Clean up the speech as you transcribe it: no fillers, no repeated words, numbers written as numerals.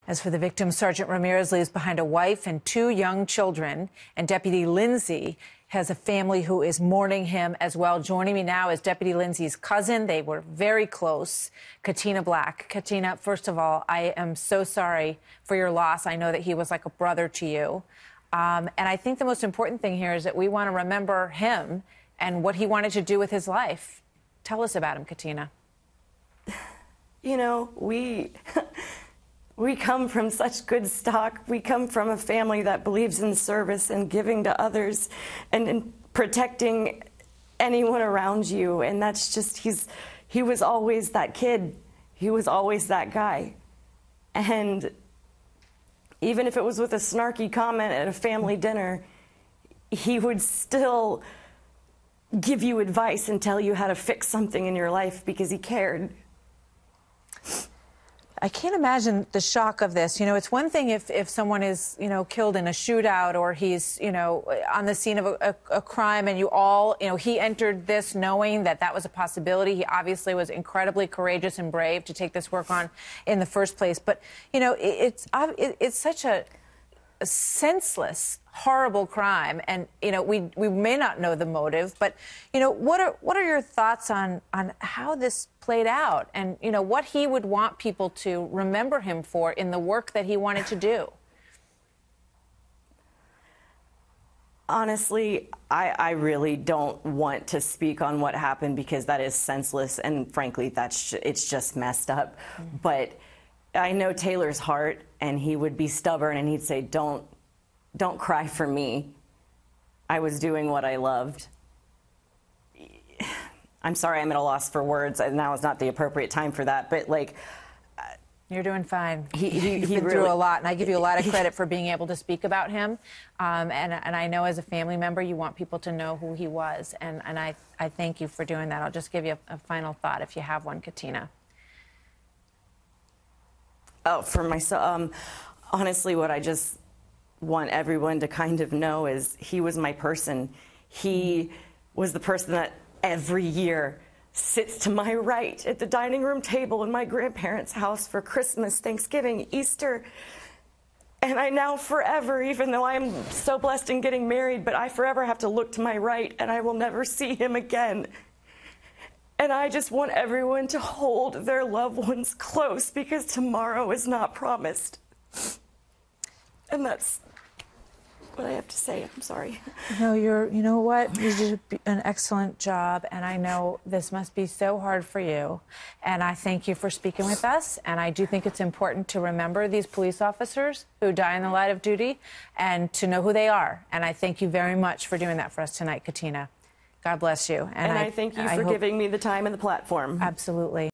As for the victim, Sergeant Ramirez leaves behind a wife and 2 young children, and Deputy Lindsey has a family who is mourning him as well. Joining me now is Deputy Lindsey's cousin. They were very close, Katina Black. Katina, first of all, I am so sorry for your loss. I know that he was like a brother to you. And I think the most important thing here is that we want to remember him and what he wanted to do with his life. Tell us about him, Katina. You know, we come from such good stock. We come from a family that believes in service and giving to others and in protecting anyone around you. And that's just, he was always that kid. He was always that guy. And even if it was with a snarky comment at a family dinner, he would still give you advice and tell you how to fix something in your life because he cared. I can't imagine the shock of this. You know, it's one thing if someone is, you know, killed in a shootout or he's, you know, on the scene of a crime and you all, you know, he entered this knowing that that was a possibility. He obviously was incredibly courageous and brave to take this work on in the first place. But, you know, it's such a senseless, horrible crime, and you know we may not know the motive, but you know what are your thoughts on how this played out, and you know what he would want people to remember him for in the work that he wanted to do? Honestly, I really don't want to speak on what happened because that is senseless, and frankly, it's just messed up. Mm-hmm. But I know Taylor's heart, and he would be stubborn, and he'd say, don't cry for me. I was doing what I loved. I'm sorry, I'm at a loss for words, and now is not the appropriate time for that, but like... You're doing fine. You've been through a lot, and I give you a lot of credit for being able to speak about him. And I know as a family member, you want people to know who he was, and I thank you for doing that. I'll just give you a final thought if you have one, Katina. Oh, for myself, honestly, what I just want everyone to kind of know is he was my person. He was the person that every year sits to my right at the dining room table in my grandparents' house for Christmas, Thanksgiving, Easter. And I now forever, even though I'm so blessed in getting married, but I forever have to look to my right and I will never see him again. And I just want everyone to hold their loved ones close because tomorrow is not promised. And that's what I have to say. I'm sorry. No, you know what? You did an excellent job, and I know this must be so hard for you. And I thank you for speaking with us. And I do think it's important to remember these police officers who die in the light of duty and to know who they are. And I thank you very much for doing that for us tonight, Katina. God bless you. And I thank you for giving me the time and the platform. Absolutely.